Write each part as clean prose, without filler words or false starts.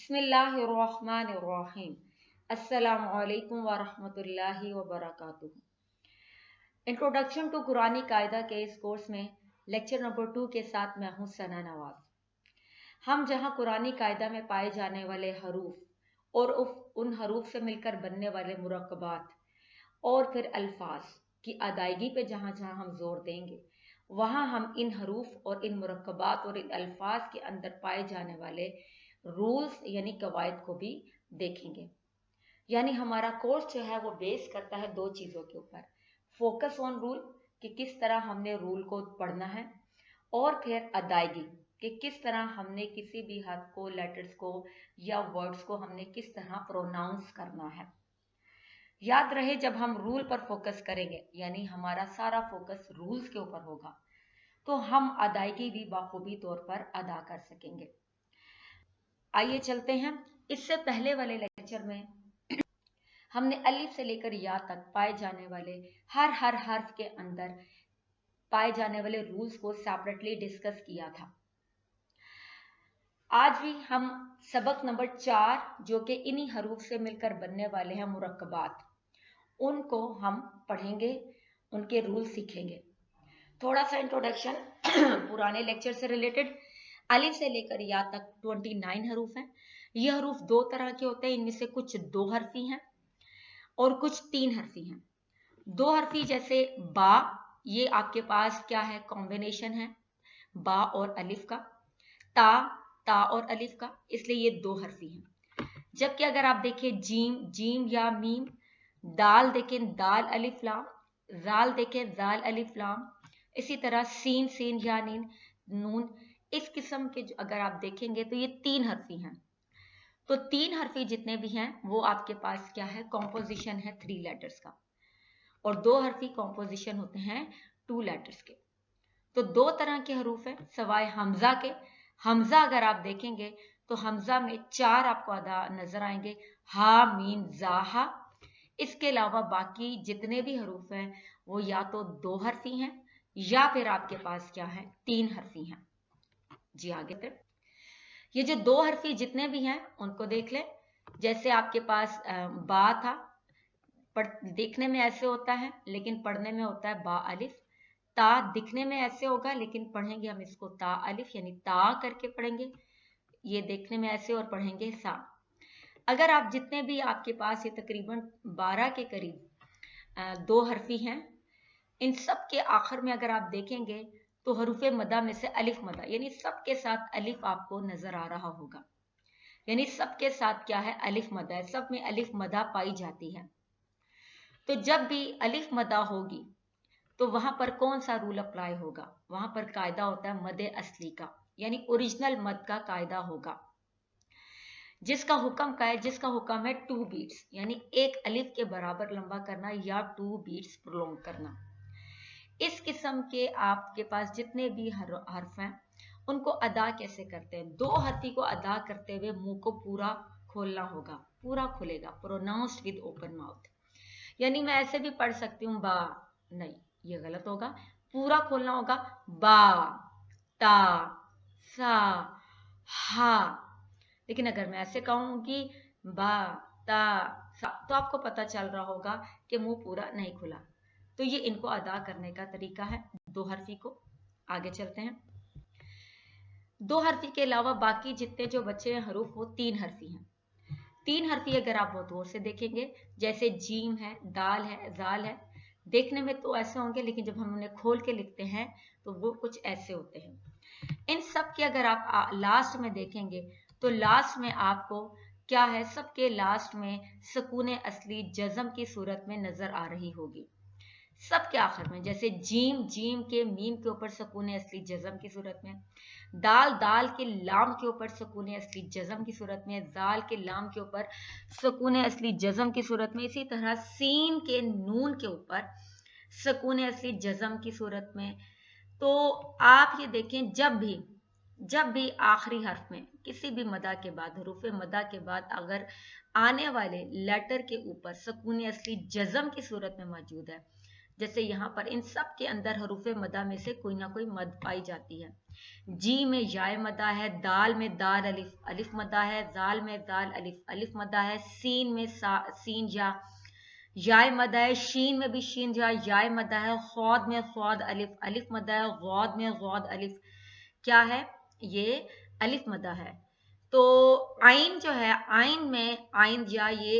बिस्मिल्लाहिर्रहमानिर्रहीम। अस्सलामु अलैकुम वरहमतुल्लाहि वबरकातुहू। इंट्रोडक्शन टू कुरानी कायदा के इस कोर्स में लेक्चर नंबर 2 के साथ मैं हूँ सना नवाज। हम जहाँ कुरानी कायदा में पाए जाने वाले हरूफ और उन हरूफ से मिलकर बनने वाले मुरक्कबात और फिर अल्फाज की अदायगी पे जहाँ जहाँ हम जोर देंगे, वहाँ हम इन हरूफ और इन मुरक्कबात और इन अल्फाज के अंदर पाए जाने वाले रूल्स यानी कवायद को भी देखेंगे। यानी हमारा कोर्स जो है वो बेस करता है दो चीज़ों के ऊपर, फोकस ऑन रूल कि किस तरह हमने रूल को पढ़ना है, और फिर अदायगी कि किस तरह हमने किसी भी हर्फ को, लेटर्स को या वर्ड्स को हमने किस तरह प्रोनाउंस करना है। याद रहे, जब हम रूल पर फोकस करेंगे यानी हमारा सारा फोकस रूल्स के ऊपर होगा, तो हम अदायगी भी बाखूबी तौर पर अदा कर सकेंगे। आइए चलते हैं। इससे पहले वाले लेक्चर में हमने अलिफ से लेकर या तक पाए जाने वाले हर हर्फ के अंदर पाए जाने वाले रूल्स को सेपरेटली डिस्कस किया था। आज भी हम सबक नंबर 4 जो कि इन्हीं हरूफ से मिलकर बनने वाले हैं मुरक्कबात, उनको हम पढ़ेंगे, उनके रूल सीखेंगे। थोड़ा सा इंट्रोडक्शन पुराने लेक्चर से रिलेटेड। अलिफ से लेकर या तक 29 हरूफ हैं। ये हरूफ दो तरह के होते हैं, इनमें से कुछ 2 हरफी हैं और कुछ 3 हरफी हैं। 2 हरफी जैसे बा, ये आपके पास क्या है, कॉम्बिनेशन है बा और अलिफ का। ता और अलिफ का, इसलिए ये 2 हरफी हैं। जबकि अगर आप देखें जीम या मीम, दाल देखें दाल अलिफ लाम, जाल देखें जाल अलिफ लाम, इसी तरह सीन या नून, इस किस्म के अगर आप देखेंगे तो ये 3 हरफी हैं। तो 3 हरफी जितने भी हैं वो आपके पास क्या है, कॉम्पोजिशन है 3 लेटर्स का, और 2 हरफी कॉम्पोजिशन होते हैं 2 लेटर्स के। तो 2 तरह के हरूफ हैं सवाए हमजा के। हमजा अगर आप देखेंगे तो हमजा में 4 आपको अदा नजर आएंगे, हा मीम जा हा। इसके अलावा बाकी जितने भी हरूफ हैं वो या तो 2 हरफी हैं या फिर आपके पास क्या है, 3 हरफी हैं। जी आगे फिर ये जो 2 हरफी जितने भी हैं उनको देख लें। जैसे आपके पास बा था, देखने में ऐसे होता है लेकिन पढ़ने में होता है बा अलिफ। ता दिखने में ऐसे होगा लेकिन पढ़ेंगे हम इसको ता अलिफ यानी ता करके पढ़ेंगे, ये देखने में ऐसे, और पढ़ेंगे सा। अगर आप जितने भी आपके पास ये तकरीबन 12 के करीब 2 हरफी हैं, इन सब के आखिर में अगर आप देखेंगे तो हरूफे मदा में से अलिफ मदा, यानी सबके साथ अलिफ आपको नजर आ रहा होगा। यानी सबके साथ क्या है, अलिफ मदा है, सब में अलिफ मदा पाई जाती है। तो जब भी अलिफ मदा होगी तो वहां पर कौन सा रूल अप्लाई होगा, वहां पर कायदा होता है मदे असली का, यानी ओरिजिनल मद का कायदा होगा, जिसका हुक्म है 2 बीट्स, यानी एक अलिफ के बराबर लंबा करना या 2 बीट्स प्रोलॉन्ग करना। इस किस्म के आपके पास जितने भी हर्फ हैं उनको अदा कैसे करते हैं, 2 हरफी को अदा करते हुए मुंह को पूरा खोलना होगा, पूरा खुलेगा, प्रोनाउंस्ड विद ओपन माउथ। यानी मैं ऐसे भी पढ़ सकती हूँ बा, नहीं ये गलत होगा, पूरा खोलना होगा, बा ता सा हा। लेकिन अगर मैं ऐसे कहूंगी बा ता सा, तो आपको पता चल रहा होगा कि मुंह पूरा नहीं खुला। तो ये इनको अदा करने का तरीका है 2 हरफी को। आगे चलते हैं। 2 हरफी के अलावा बाकी जितने जो बचे हैं हरूफ वो 3 हरफी हैं। 3 हरफी अगर आप बहुत गौर से देखेंगे, जैसे जीम है, दाल है, जाल है, देखने में तो ऐसे होंगे लेकिन जब हम उन्हें खोल के लिखते हैं तो वो कुछ ऐसे होते हैं। इन सब के अगर आप लास्ट में देखेंगे तो लास्ट में आपको क्या है, सबके लास्ट में सुकून असली जज़म की सूरत में नजर आ रही होगी। सबके आखिर में, जैसे जीम के मीम के ऊपर सुकून असली जज़म की सूरत में, दाल के लाम के ऊपर सुकून असली जज़म की सूरत में, जाल के लाम के ऊपर सुकून असली जज़म की सूरत में, इसी तरह सीन के नून के ऊपर सुकून असली जज़म की सूरत में। तो आप ये देखें, जब भी आखिरी हर्फ में किसी भी मदा के बाद, हरूफ मदा के बाद अगर आने वाले लेटर के ऊपर सुकून असली जज़म की सूरत में मौजूद है, जैसे यहाँ पर इन सब के अंदर हरूफ मदा में से कोई ना कोई मद पाई जाती है, जी में याय मदा है, दाल में दाल अलिफ अलिफ मदा है, जाल में दाल अलिफ अलिफ मदा है, सीन में सीन याय मदा है, शीन में भी शीन याय मदा है, सौद में सौद अलिफ अलिफ मदा है, गौद में गौद अलिफ क्या है, ये अलिफ मदा है। तो आइन जो है, आइन में आइन या ये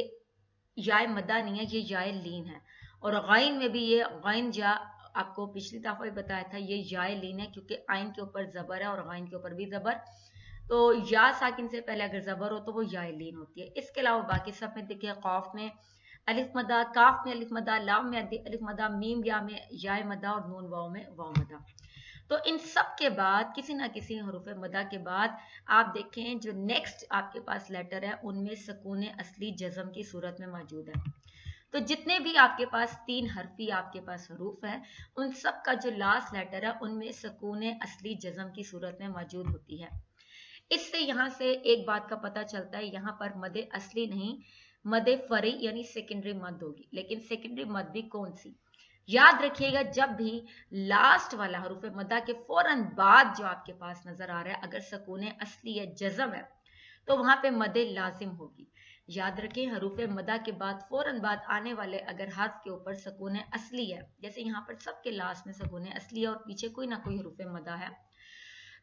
याय मदा नहीं है, ये याय लीन है। और गैन में भी ये गैन या, आपको पिछली दफा भी बताया था, ये याय लीन है क्योंकि आइन के ऊपर जबर है और गैन के ऊपर भी जबर। तो या साकिन से पहले अगर जबर हो तो वो याय लीन होती है। इसके अलावा बाकी सब में देखिए, कौफ में अलिफ मदा, काफ में अलिफ मदा, लाम में अलिफ मदा, मीम या में याय मदा और नून वाव में वाव मदा। तो इन सब के बाद किसी ना किसी हरूफ मदा के बाद आप देखें जो नेक्स्ट आपके पास लेटर है उनमें सुकून असली जज़म की सूरत में मौजूद है। तो जितने भी आपके पास 3 हरफी आपके पास हरूफ है, उन सब का जो लास्ट लेटर है उनमें सुकून असली जज़म की सूरत में मौजूद होती है। इससे यहाँ से एक बात का पता चलता है, यहाँ पर मद असली नहीं, मद फरी यानी सेकेंडरी मद होगी। लेकिन सेकेंडरी मद भी कौन सी, याद रखिएगा, जब भी लास्ट वाला हरूफ मदा के फौरन बाद जो आपके पास नजर आ रहा है अगर सुकून असली है, जज़म है, तो वहां पे मद लाजिम होगी। याद रखें, हरूफ मदा के बाद फौरन बाद आने वाले अगर हर्फ के ऊपर सुकून असली है, जैसे यहाँ पर सबके लास्ट में सुकून असली है और पीछे कोई ना कोई हरूफ मदा है,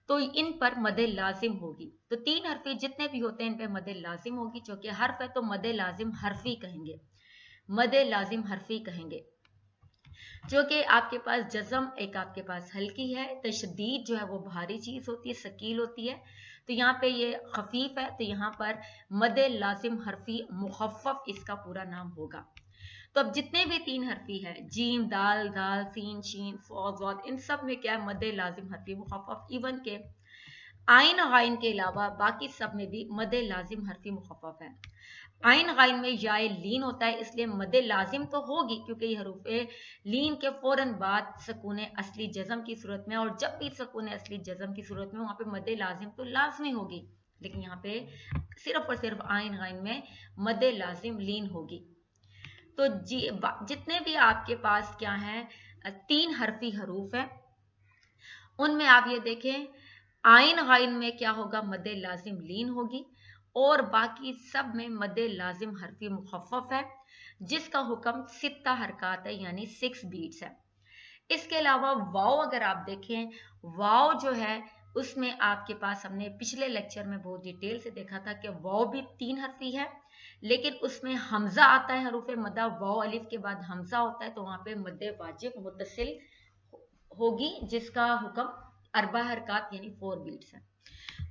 तो इन पर मद लाजिम होगी। तो 3 हरफे जितने भी होते हैं इन पे मद लाजिम होगी। जो कि हर्फ है तो मद लाजिम हरफी कहेंगे, मद लाजिम हरफी कहेंगे। जो कि आपके पास जज़म एक आपके पास हल्की है, तशदीद जो है वो भारी चीज होती है, शकील होती है। तो यहाँ पे ये खफीफ है, तो यहाँ पर मद लाजिम हरफी मुखफ़फ़ इसका पूरा नाम होगा। तो अब जितने भी 3 हरफी है, जीम दाल दाल सीन शीन फौज, इन सब में क्या है, मद लाजिम हरफी मुखफ़फ़। इवन के आइन गाइन के अलावा बाकी सब में भी मद लाजिम हरफी मुखफ़फ़ है। आइन गाइन में याय लीन होता है, इसलिए मद लाजिम तो होगी क्योंकि ये हरूफ लीन के फौरन बाद सुकून असली जज़म की सूरत में, और जब भी सुकून असली जज़म की सूरत में वहां पे मद लाजिम तो लाजमी होगी। लेकिन यहाँ पे सिर्फ और सिर्फ आइन गाइन में मद लाजिम लीन होगी। तो जितने भी आपके पास क्या है 3 हरफी हरूफ है, उनमें आप ये देखें आइन गाइन में क्या होगा, मद लाजिम लीन होगी, और बाकी सब में मद लाजिम हरफी मुखफ़फ़ है, जिसका हुक्म 6 हरकत है यानी 6 बीट्स है। इसके अलावा वाव अगर आप देखें, वाव जो है उसमें आपके पास हमने पिछले लेक्चर में बहुत डिटेल से देखा था कि वाव भी 3 हरफी है, लेकिन उसमें हमजा आता है हरूफ मदा, वाव अलिफ के बाद हमजा होता है, तो वहां पे मद वाजिब मुत्तसिल होगी, जिसका हुक्म 4 हरकत यानी 4 बीट्स है।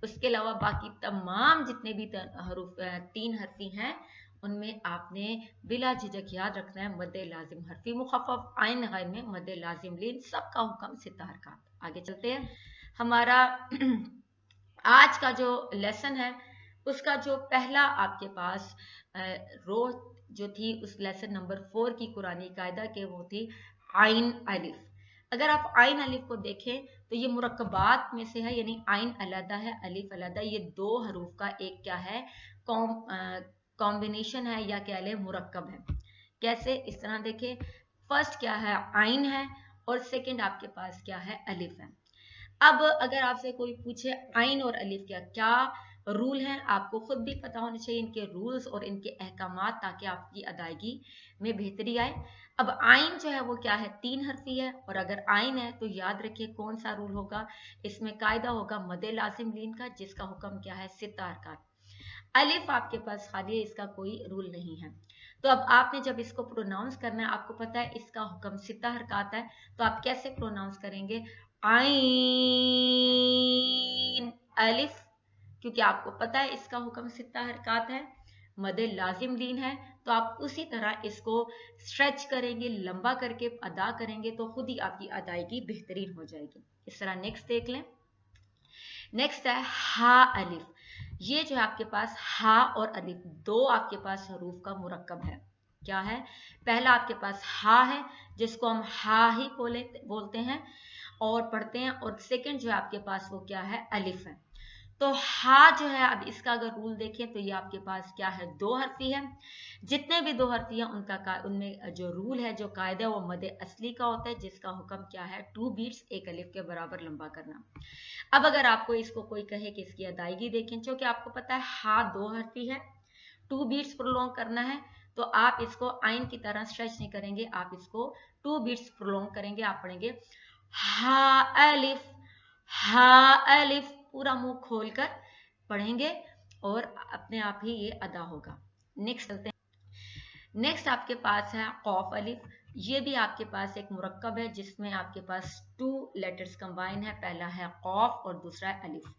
उसके अलावा बाकी तमाम जितने भी हरूफ 3 हरफी हैं उनमें आपने बिला झिझक याद रखना है मद लाजिम हरफी मुखफ़फ़, आइन गाइन में मद लाजिम लीन, सबका हुक्म 6 हरकत। आगे चलते हैं। हमारा आज का जो लेसन है उसका जो पहला आपके पास रो जो थी उस लेसन नंबर 4 की कुरानी कायदा के वो थी आइन अलिफ। अगर आप आइन अलिफ को देखें तो ये मुरक्कबात में से है, यानी आइन अलहदा है अलिफ अलहदा, ये 2 हरूफ का एक क्या है, कॉम्बिनेशन है या कह ले मुरक्कब है। कैसे, इस तरह देखें, फर्स्ट क्या है आइन है और सेकंड आपके पास क्या है, अलिफ है। अब अगर आपसे कोई पूछे आइन और अलिफ क्या क्या रूल हैं, आपको खुद भी पता होने चाहिए इनके रूल्स और इनके अहकामात, ताकि आपकी अदायगी में बेहतरी आए। अब आइन जो है वो क्या है, 3 हरफी है, और अगर आइन है तो याद रखिए कौन सा रूल होगा, इसमें कायदा होगा मद लाजिम लीन का, जिसका हुक्म क्या है, 6 हरकत। अलिफ आपके पास खाली है, इसका कोई रूल नहीं है। तो अब आपने जब इसको प्रोनाउंस करना है, आपको पता है इसका हुक्म 6 हरकत है, तो आप कैसे प्रोनाउंस करेंगे, आइन अलिफ, क्योंकि आपको पता है इसका हुक्म 6 हरकत है, मद लाजिम लीन है, तो आप उसी तरह इसको स्ट्रेच करेंगे, लंबा करके अदा करेंगे, तो खुद ही आपकी अदायगी बेहतरीन हो जाएगी। इस तरह नेक्स्ट देख लें। नेक्स्ट है हा अलिफ। ये जो है आपके पास हा और अलिफ 2 आपके पास हरूफ का मुरक्कब है। क्या है, पहला आपके पास हा है जिसको हम हा ही बोलते हैं और पढ़ते हैं, और सेकंड जो है आपके पास वो क्या है, अलिफ है। तो हा जो है, अब इसका अगर रूल देखें तो ये आपके पास क्या है, 2 हर्फी है। जितने भी 2 हर्फी हैं उनमें जो रूल है, जो कायदा है, वो मद असली का होता है, जिसका हुक्म क्या है, 2 बीट्स एक अलिफ के बराबर लंबा करना। अब अगर आपको इसको कोई कहे कि इसकी अदायगी देखें, क्योंकि आपको पता है हा 2 हर्फी है, 2 बीट्स प्रोलॉन्ग करना है, तो आप इसको आइन की तरह स्ट्रेच नहीं करेंगे, आप इसको 2 बीट्स प्रोलॉन्ग करेंगे। आप पढ़ेंगे हा अलिफ, हा अलिफ, पूरा मुंह खोलकर पढ़ेंगे और अपने आप ही ये अदा होगा। नेक्स्ट चलते हैं। नेक्स्ट आपके पास है कौफ अलिफ। ये भी आपके पास एक मुरक्कब है जिसमें आपके पास 2 लेटर्स कंबाइन है, पहला है कौफ और दूसरा है अलिफ।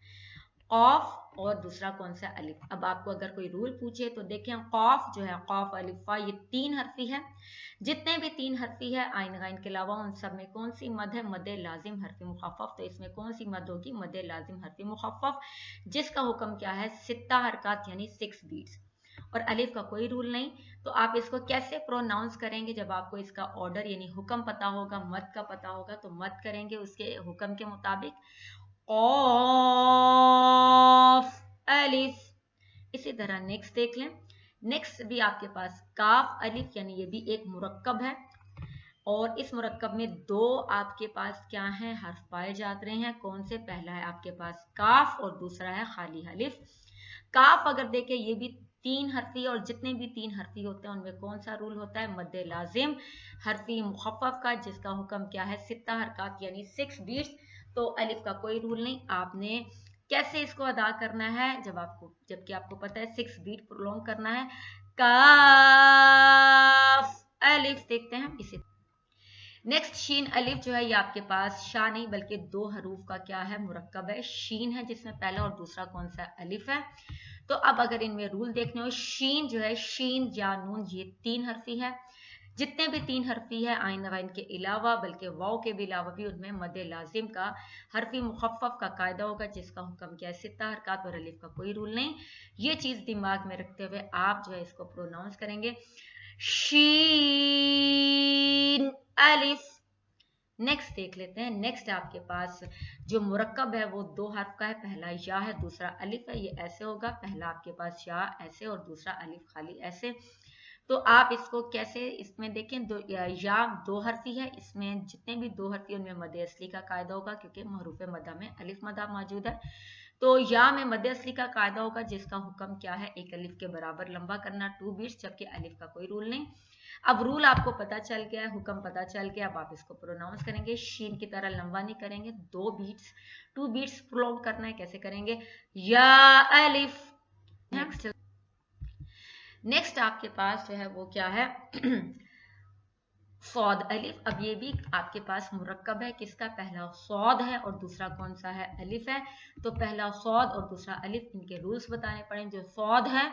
कौफ और दूसरा कौन सा, अलिफ। अब आपको अगर कोई रूल पूछे तो देखें, कौफ जो है, कौफ अलिफा, ये 3 हर्फी है। जितने भी 3 हर्फी है आइन गाइन के अलावा, उन सब में कौन सी मद है, मद लाजिम हर्फी मुखफ़फ़। तो इसमें कौन सी मद होगी, मद लाजिम हर्फी मुखफ़फ़, जिसका हुक्म क्या है, 6 हरकत यानी 6 बीट्स। और अलिफ का कोई रूल नहीं। तो आप इसको कैसे प्रोनाउंस करेंगे, जब आपको इसका ऑर्डर यानी हुक्म पता होगा, मद का पता होगा, तो मद करेंगे उसके हुक्म के मुताबिक, कौफ अलिफ। इसी तरह नेक्स्ट देख लें। नेक्स्ट भी आपके पास काफ अलिफ, यानी ये भी एक मुरक्कब है, और इस मुरक्कब में 2 आपके पास क्या हैं, हर्फ पाए जाते हैं। कौन से, पहला है आपके पास काफ और दूसरा है खाली अलिफ। काफ अगर देखें, ये भी 3 हर्फी, और जितने भी 3 हर्फी होते हैं उनमें कौन सा रूल होता है, मद्दे लाजिम हर्फी मुखफ़फ़ का, जिसका हुक्म क्या है, 6 हरकत यानी 6 बीट्स। तो अलिफ का कोई रूल नहीं। आपने कैसे इसको अदा करना है, जबकि आपको पता है 6 बीट प्रोलॉन्ग करना है। काफ अलिफ देखते हैं इसे। नेक्स्ट शीन अलिफ जो है, ये आपके पास शाह नहीं बल्कि 2 हरूफ का क्या है, मुरक्कब है। शीन है जिसमें पहला और दूसरा कौन सा, अलिफ है। तो अब अगर इनमें रूल देखने हो, शीन जो है, शीन या नून, ये 3 हर्फी है। जितने भी 3 हर्फी है आइन वाइन के अलावा, बल्कि वाव के भी अलावा भी, उनमें मद लाजिम का हर्फी मुखफ़फ़ का कायदा होगा, जिसका हुक्म क्या है, 6 हरकत, और अलिफ का कोई रूल नहीं। ये चीज दिमाग में रखते हुए आप जो है इसको प्रोनाउंस करेंगे, शीन अलिफ। नेक्स्ट देख लेते हैं। नेक्स्ट आपके पास जो मुरक्कब है वो 2 हर्फ का है, पहला या है, दूसरा अलिफ है। ये ऐसे होगा, पहला आपके पास या ऐसे और दूसरा अलिफ खाली ऐसे। तो आप इसको कैसे, इसमें देखें, या 2 हर्फी है, इसमें जितने भी 2 हर्फी उनमें मद असली का कायदा होगा, क्योंकि महरूफ मदा में अलिफ मदा मौजूद है। तो या में मद असली का कायदा होगा, जिसका हुक्म क्या है, एक अलिफ के बराबर लंबा करना, 2 बीट्स, जबकि अलिफ का कोई रूल नहीं। अब रूल आपको पता चल गया है, हुक्म पता चल गया, अब आप इसको प्रोनाउंस करेंगे, शीन की तरह लंबा नहीं करेंगे, 2 बीट्स 2 बीट्स प्रोलॉन्ग करना है। कैसे करेंगे, या अलिफ। नेक्स्ट आपके पास जो है वो क्या है, सौद अलिफ। अब ये भी आपके पास मुरक्कब है, किसका, पहला सौद है और दूसरा कौन सा है, अलिफ है। तो पहला सौद और दूसरा अलिफ, इनके रूल्स बताने पड़े। जो सौद है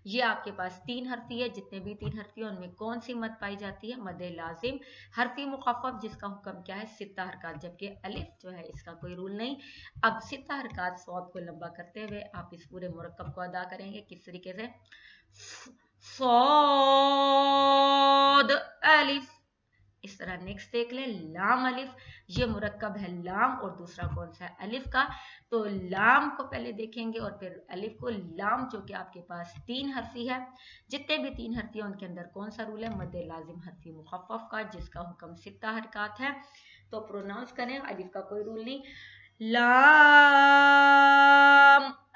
ये आपके पास 3 हर्फी है, जितने भी 3 हर्फी है उनमें कौन सी मद पाई जाती है, मद लाजिम हर्फी मुखफ़फ़, जिसका हुक्म क्या है, 6 हरकत, जबकि अलिफ जो है इसका कोई रूल नहीं। अब 6 हरकत सौद को लंबा करते हुए आप इस पूरे मुरक्कब को अदा करेंगे, किस तरीके से, सौद अलिफ। इस तरह नेक्स्ट देख ले, लाम अलिफ। ये मुरक्कब है लाम और दूसरा कौन सा है, अलिफ का। तो लाम को पहले देखेंगे और फिर अलिफ को। लाम जो कि आपके पास 3 हर्फी है, जितने भी 3 हर्फी है उनके अंदर कौन सा रूल है, मद लाजिम हर्फी मुखफ़फ़ का, जिसका हुक्म 6 हरकत है। तो प्रोनाउंस करें, अलिफ का कोई रूल नहीं, लाम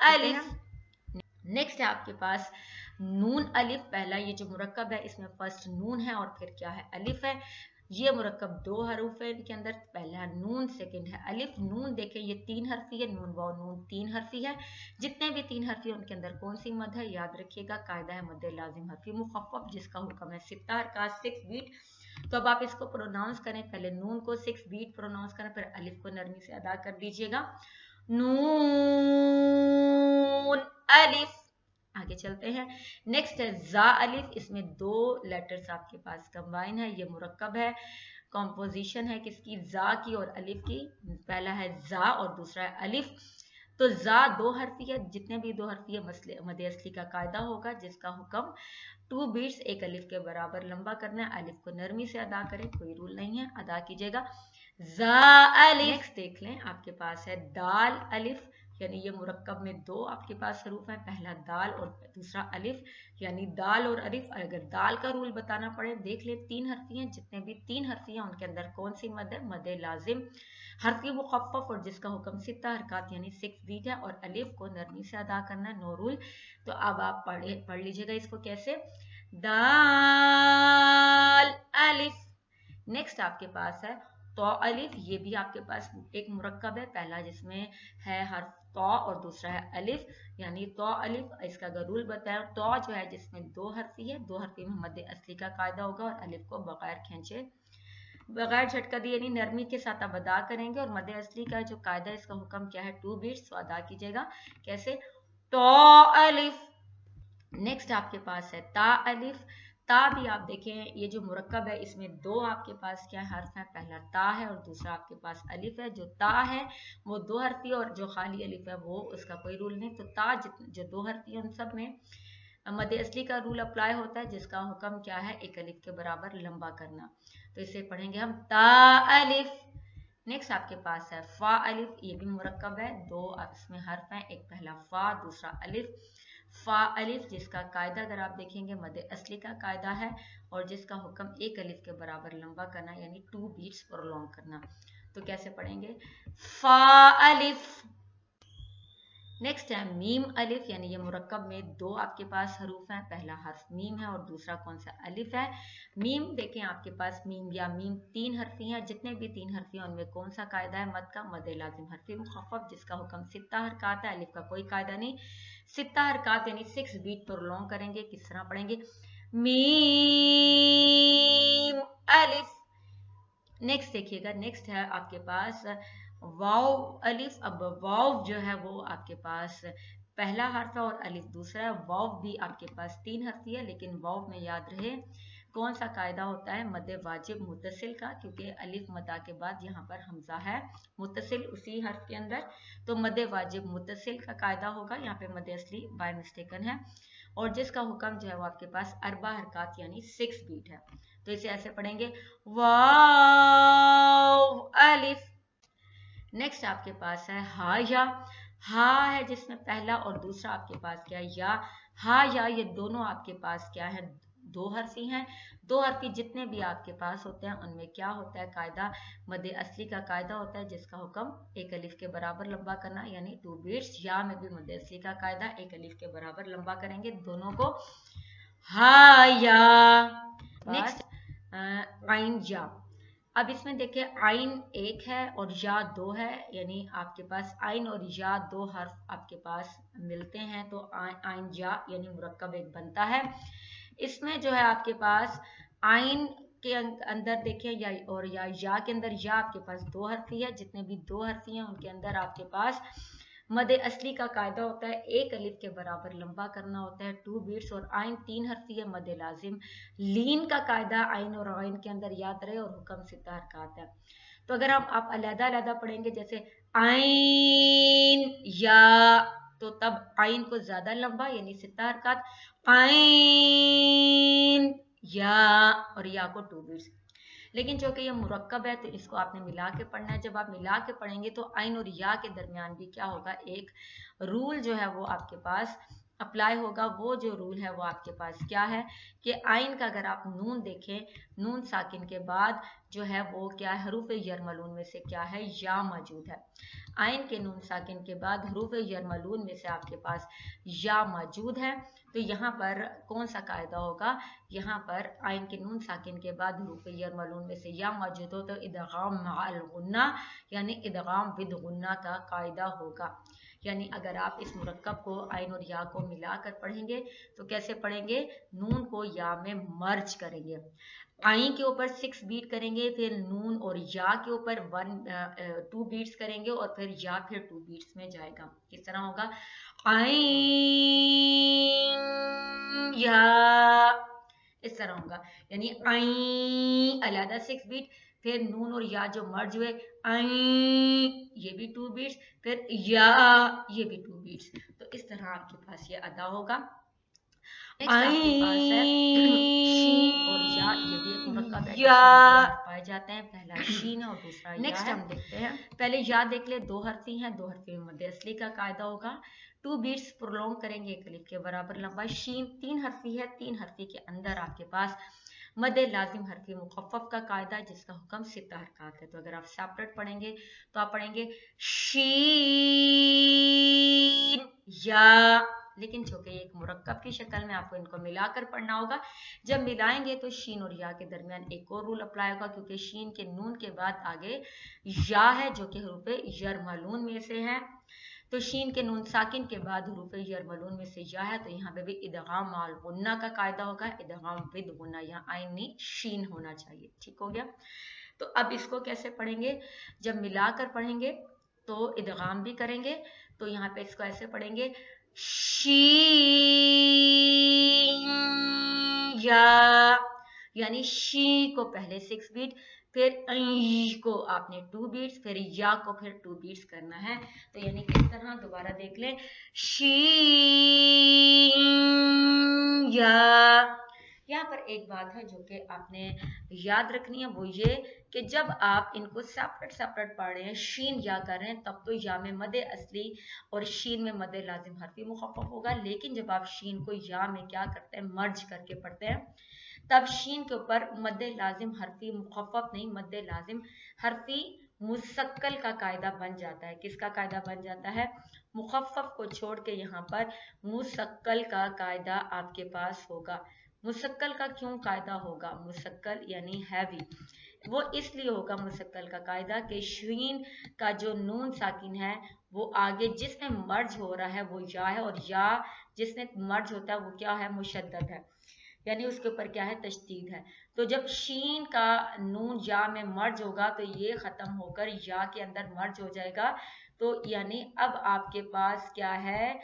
अलिफ। नेक्स्ट है आपके पास नून अलिफ। पहला ये जो मुरक्कब है इसमें फर्स्ट नून है और फिर क्या है, अलिफ है। ये मुरक्कब 2 हरूफ है इनके अंदर, पहला नून, सेकंड है अलिफ। नून देखें ये 3 हर्फी है, नून वाव नून 3 हर्फी है। जितने भी 3 हर्फी है उनके अंदर कौन सी मद है, याद रखिएगा, कायदा है मद लाजिम हर्फी मुखफ़फ़, जिसका हुक्म है 6 हरकत 6 बीट। तो अब आप इसको प्रोनाउंस करें, पहले नून को 6 बीट प्रोनाउंस करें, फिर अलिफ को नरमी से अदा कर दीजिएगा, नून अलिफ। आगे चलते हैं। नेक्स्ट है जा अलिफ। इसमें 2 लेटर्स आपके पास कंबाइन है, ये मुरक्कब है, कॉम्पोजिशन है किसकी, जा की और अलिफ की। पहला है जा और दूसरा है अलिफ। तो जा 2 हर्फी है, जितने भी 2 हर्फी है मद असली का कायदा होगा, जिसका हुक्म 2 बीट्स एक अलिफ के बराबर लंबा करना है। अलिफ को नरमी से अदा करें, कोई रूल नहीं है, अदा कीजिएगा, जा अलिफ। नेक्स्ट देख लें, आपके पास है दाल अलिफ। यानी ये मुरक्कब में दो आपके पास हरूफ हैं, पहला दाल और दूसरा अलिफ, यानी दाल और अलिफ। अगर दाल का रूल बताना पड़े देख ले, 3 हर्फी हैं, जितने भी 3 हर्फी हैं उनके अंदर कौन सी मद है? मद लाजिम, हर्फी मुखफ़फ़ और जिसका हुक्म 6 हरकत यानी 6 बीट है, और अलिफ को नरमी से अदा करना है, नो रूल। तो अब आप पढ़ लीजिएगा इसको कैसे, दाल अलिफ। नेक्स्ट आपके पास है तो अलिफ, ये भी आपके पास एक मुरक्कब है, पहला जिसमें है हर्फ तो और दूसरा है अलिफ, यानी तो अलिफ। इसका अगर रूल बताया, तो जो है जिसमें 2 हर्फी है, 2 हर्फी में मद असली का कायदा होगा, और अलिफ को बगैर खींचे बगैर झटका दिए यानी नरमी के साथ आप अदा करेंगे, और मद असली का जो कायदा इसका हुक्म क्या है? 2 बीट्स। तो अदा कीजिएगा कैसे, तो अलिफ। नेक्स्ट आपके पास है ता अलिफ। ता भी आप देखें, ये जो मुरक्कब है इसमें दो आपके पास क्या हर्फ है, पहला ता है और दूसरा आपके पास अलिफ है। जो ता है वो 2 हर्फी और जो खाली अलिफ है वो उसका कोई रूल नहीं। तो ता जो 2 हर्फी है उन सब में मद असली का रूल अप्लाई होता है, जिसका हुक्म क्या है? एक अलिफ के बराबर लंबा करना। तो इसे पढ़ेंगे हम ता अलिफ। नेक्स्ट आपके पास है फा अलिफ, ये भी मुरक्कब है, दो इसमें हर्फ हैं, एक पहला फा दूसरा अलिफ। फा अलिफ जिसका कायदा अगर आप देखेंगे मद असली का कायदा है, और जिसका हुक्म एक अलिफ के बराबर लंबा करना यानी 2 बीट्स प्रोलॉन्ग करना। तो कैसे पढ़ेंगे, फा अलिफ। नेक्स्ट है मीम अलिफ, यानी ये मुरक्कब में दो आपके पास हरूफ हैं, पहला हर्फ मीम है और दूसरा कौन सा? अलिफ है। मीम देखें आपके पास मीम या मीम 3 हर्फी हैं, जितने भी 3 हर्फी हैं उनमें कौन सा कायदा है? मद का, मद लाजिम हर्फी मुखफ़फ़ जिसका हुक्म 6 हरकत है, अलिफ का कोई कायदा नहीं। 6 हरकत यानी 6 बीट प्रोलॉन्ग करेंगे। किस तरह पढ़ेंगे, मीम अलिफ। नेक्स्ट देखिएगा, नेक्स्ट है आपके पास वाव अलिफ। अब वाव जो है वो आपके पास पहला हर्फ है और अलिफ दूसरा है। वाव भी आपके पास 3 हर्फी है, लेकिन वाव में याद रहे कौन सा कायदा होता है? मद वाजिब मुत्तसिल का, क्योंकि अलिफ मदा के बाद यहाँ पर हमजा है मुत्तसिल उसी हर्फ के अंदर, तो मद वाजिब मुत्तसिल का कायदा होगा। यहाँ पे मद असली बाय मिस्टेकन है, और जिसका हुक्म जो है वो आपके पास अरबा हरकत यानी 6 बीट है। तो इसे ऐसे पढ़ेंगे, वाव अलिफ। नेक्स्ट आपके पास है हा या। हा है जिसमें पहला और दूसरा आपके पास क्या है? या। हा या ये दोनों आपके पास क्या है? 2 हर्फी हैं। 2 हर्फी जितने भी आपके पास होते हैं उनमें क्या होता है कायदा? मद असली का कायदा होता है, जिसका हुक्म एक अलिफ के बराबर लंबा करना यानी 2 बीट्स। या में भी मद असली का कायदा, एक अलिफ के बराबर लंबा करेंगे दोनों को, हा या। नेक्स्ट आइन या। अब इसमें देखिए आइन एक है और या 2 है, यानी आपके पास आइन और या 2 हर्फ आपके पास मिलते हैं, तो आइन या यानी मुरक्कब एक बनता है। इसमें जो है आपके पास आइन के अंदर देखें या के अंदर या आपके पास 2 हर्फी है, जितने भी 2 हर्फी हैं उनके अंदर आपके पास मद असली का कायदा होता है, एक अलिफ के बराबर लंबा करना होता है, 2 बीट्स। और आइन 3 हर्फी है, मद लाजिम लीन का कायदा आइन और आइन के अंदर याद रहे, और हुक्म 6 हरकत है। तो अगर हम आप अलग अलग पढ़ेंगे जैसे आइन या, तो तब आइन को ज्यादा लंबा यानी 6 हरकत, आइन या, और या को 2 बीट्स। लेकिन जो कि ये मुरक्कब है तो इसको आपने मिला के पढ़ना है। जब आप मिला के पढ़ेंगे तो आइन और या के दरमियान भी क्या होगा? एक रूल जो है वो आपके पास अप्लाई होगा। वो जो रूल है वो आपके पास क्या है कि आइन का अगर आप नून देखें, नून साकिन के बाद जो है वो क्या है? हरूफ यरमलून में से क्या है? या मौजूद है। आइन के नून साकिन के बाद हरूफ यरमलून में से आपके पास या मौजूद है। तो यहाँ पर कौन सा कायदा होगा? यहाँ पर आइन के नून साकिन के बाद हरूफ यरमलून में से या मौजूद हो तो इदगाम मअल गुन्ना यानी इदगाम विद गुन्ना का कायदा होगा। यानी अगर आप इस मुरक्कब को आइन और या को मिलाकर पढ़ेंगे तो कैसे पढ़ेंगे? नून को या में मर्ज करेंगे, आइन के ऊपर 6 बीट करेंगे, फिर नून और या के ऊपर 2 बीट्स करेंगे, और फिर या फिर 2 बीट्स में जाएगा। किस तरह होगा? आइन या, इस तरह होगा। यानी आई अलहदा 6 बीट, फिर नून और या जो मर्ज हुए आई, ये भी 2 बीट्स, फिर या ये भी 2 बीट्स। तो इस तरह आपके पास ये अदा होगा। नेक्स्ट आपके पास है शीन और या, ये भी एक मुरक्कब है जिसमें दो पाए जाते हैं, पहला शीन है और दूसरा नेक्स्ट हम देखते हैं। पहले या देख ले, दो हर्फी हैं, दो हर्फी में मध्य असली का कायदा होगा, 2 बीट्स प्रोलॉन्ग करेंगे एक अलिफ के बराबर लंबा। शीन 3 हर्फी है, 3 हर्फी के अंदर आपके पास मध्य लाजिम हर्फी मुखफ़फ़ का कायदा है जिसका हुक्म सित्ता हरकत है। तो अगर आप सेपरेट पढ़ेंगे तो आप पढ़ेंगे शीन या, लेकिन चूंकि एक मुरक्कब की शक्ल में आपको इनको मिलाकर पढ़ना होगा। जब मिलाएंगे तो शीन और या के दरमियान एक और रूल अप्लाई होगा, क्योंकि शीन के नून के बाद आगे या है जो कि हरूफ यरमलून में से है। तो शीन के नून साकिन के बाद हरूफ यरमलून में से या है, तो यहाँ पे भी इदगाम माल गुन्ना का कायदा होगा, इदगाम विद गुन्ना, यहाँ आइनी शीन होना चाहिए। ठीक हो गया। तो अब इसको कैसे पढ़ेंगे, जब मिलाकर पढ़ेंगे तो इदगाम भी करेंगे, तो यहाँ पे इसको ऐसे पढ़ेंगे शी या, यानी शी को पहले 6 बीट, फिर को आपने 2 बीट्स, फिर या को फिर 2 बीट्स करना है। तो यानी किस तरह, दोबारा देख लें, शी या। यहाँ पर एक बात है जो कि आपने याद रखनी है, वो ये कि जब आप इनको सेपरेट पढ़ रहे हैं, शीन या कर रहे हैं, तब तो या में मद असली और शीन में मद लाजिम हरफी मुखफ़फ़ होगा। लेकिन जब आप शीन को या में क्या करते हैं, मर्ज करके पढ़ते हैं, तब शीन के ऊपर मद लाजिम हरफी मुखफ़फ़ नहीं, मद लाजिम हरफी मुसक्कल का कायदा बन जाता है। किसका कायदा बन जाता है, मुखफ़फ़ को छोड़ के यहाँ पर मुसक्कल का कायदा आपके पास होगा। मुसक्कल का क्यों कायदा होगा, मुसक्कल यानी हैवी, वो इसलिए होगा मुसक्कल का कायदा कि शीन का जो नून साकिन है वो आगे जिसमें मर्ज हो रहा है वो या है, और या जिसमें मर्ज होता है वो क्या है, मुशद्दद है, यानी उसके ऊपर क्या है, तशदीद है। तो जब शीन का नून या में मर्ज होगा तो ये खत्म होकर या के अंदर मर्ज हो जाएगा। तो यानी अब आपके पास क्या है,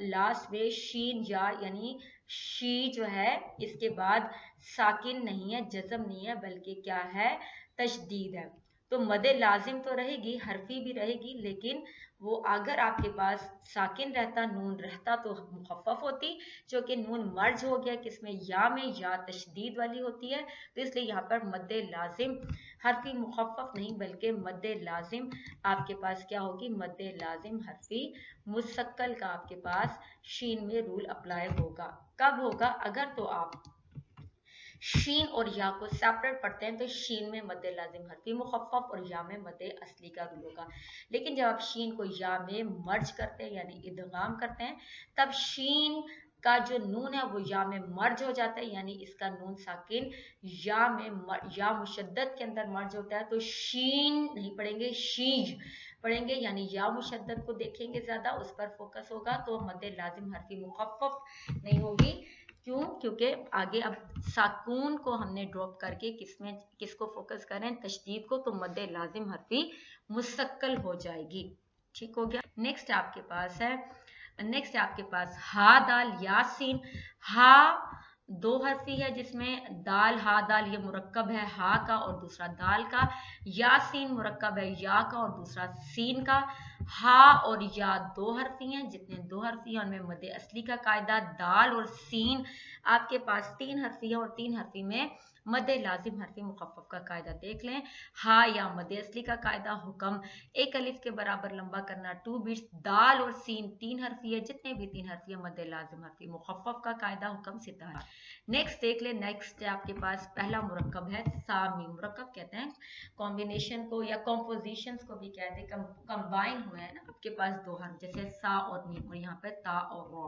लास्ट में शीन या, यानी शी जो है इसके बाद साकिन नहीं है, जज़म नहीं है, बल्कि क्या है, तशदीद है। तो मदे लाजिम तो रहेगी, हरफी भी रहेगी, लेकिन वो अगर आपके पास साकिन रहता, नून रहता, तो मुखफ़फ़ होती, जो कि नून मर्ज हो गया किसमें, या में, या तशदीद वाली होती है। तो इसलिए यहाँ पर मद्दे लाजिम हरफी मुखफ़फ़ नहीं, बल्कि मद्दे लाजिम आपके पास क्या होगी, मद्दे लाजिम हरफी मुसक्कल का आपके पास शीन में रूल अप्लाई होगा। कब होगा, अगर तो आप शीन और या को सेपरेट पढ़ते हैं तो शीन में मद्दे लाजिम हरफी मुखफ़फ़ और या में मद्दे असली का रूल होगा। लेकिन जब आप शीन को या में मर्ज करते हैं यानी इदगाम करते हैं, तब शीन का जो नून है वो या में मर्ज हो जाता है, यानी इसका नून साकिन या में या मुशद्दद के अंदर मर्ज होता है। तो शीन नहीं पढ़ेंगे, शीज पढ़ेंगे, यानी या मुशद्दद को देखेंगे, ज्यादा उस पर फोकस होगा, तो मद्दे लाजिम हरफी मुखफ़फ़ नहीं होगी। क्यों, क्योंकि आगे अब साकून को हमने ड्रॉप करके किसको फोकस करें, तशदीद को, तो मद्दे लाजिम हरफी मुसक्कल हो जाएगी। ठीक हो गया। नेक्स्ट आपके पास हा दाल यासीन। हा 2 हरफी है जिसमें दाल, हा दाल ये मुरक्कब है हा का और दूसरा दाल का, यासीन मुरक्कब है या का और दूसरा सीन का। हा और या 2 हरफी हैं, जितने 2 हरफी हैं उनमें मद असली का कायदा। दाल और सीन आपके पास 3 हरफी है और 3 हरफी में मद लाजिम हरफी मुखफ़फ़ का कायदा देख लें। हा या मद असली का कायदा, हुक्म एक अलिफ के बराबर लंबा करना, 2 बीट्स। दाल और सीन 3 हरफी है, जितने भी 3 हरफी है मद लाजिम हरफी मुखफ़फ़ का कायदा, हुक्म सिता है। नेक्स्ट देख ले, नेक्स्ट आपके पास पहला मुरक्कब है सामी। मुरक्कब कहते हैं कॉम्बिनेशन को या कॉम्पोजिशन को भी कहते हैं, कंबाइन हुए हैं ना आपके पास 2 हर्फ, जैसे सा और मीम, और यहाँ पे ता और रॉ।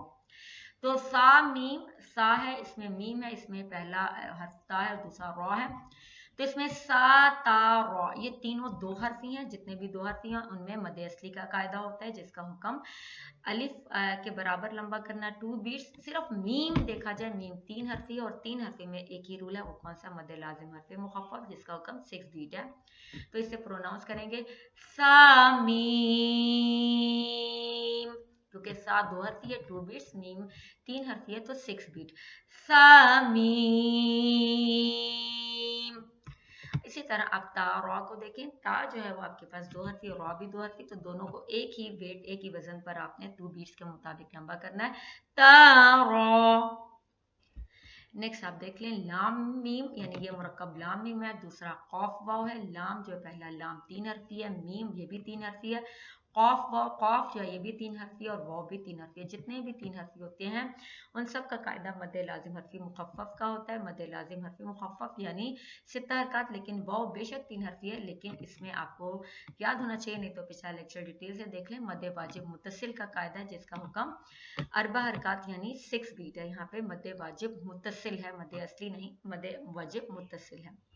तो सा मीम, सा है इसमें मीम है, इसमें पहला हर्फ ता है और दूसरा रॉ है। तो इसमें सा ता रॉ ये तीनों 2 हरफी हैं, जितने भी 2 हरफी हैं उनमें मद असली का कायदा होता है, जिसका हुक्म अलिफ के बराबर लंबा करना, 2 बीट्स। सिर्फ मीम देखा जाए, मीम 3 हरफी है और 3 हरफी में एक ही रूल है, वो कौन सा, मद लाजिम हरफी मुखफ़फ़, जिसका हुक्म 6 बीट है। तो इसे प्रोनाउंस करेंगे सा मीम, क्योंकि सा 2 हरफी है 2 बीट्स, मीम 3 हरफी है तो 6 बीट। सा मीम। इसी तरह आप ता रॉ को देखें, ता जो है वो आपके पास 2 हर्फी और रॉ भी 2 हर्फी, तो दोनों को एक ही वेट, एक ही वजन पर आपने 2 बीट्स के मुताबिक लंबा करना है, ता रॉ। नेक्स्ट आप देख लें लाम मीम, यानी ये मुरक्कब लाम मीम है। दूसरा कौफ वाव है। लाम जो है पहला लाम 3 हर्फी है, मीम ये भी 3 हर्फी है, कौफ वाव कौफ जो है ये भी 3 हर्फी है और वाव भी 3 हर्फी है। जितने भी 3 हर्फी होते हैं उन सब का कायदा मद लाजिम हर्फी मुखफ़फ़ का होता है। मद लाजिम हर्फी मुखफ़फ़ यानी 6 हरकत, लेकिन वाव बेशक 3 हर्फी है, लेकिन इसमें आपको याद होना चाहिए, नहीं तो पिछला लेक्चर डिटेल से देख लें। मद वाजिब मुत्तसिल का कायदा है जिसका हुक्म अरबा हरकत यानी 6 बीट है। यहाँ पे मद वाजिब मुत्तसिल है, मद असली नहीं, मद वाजिब मुत्तसिल है।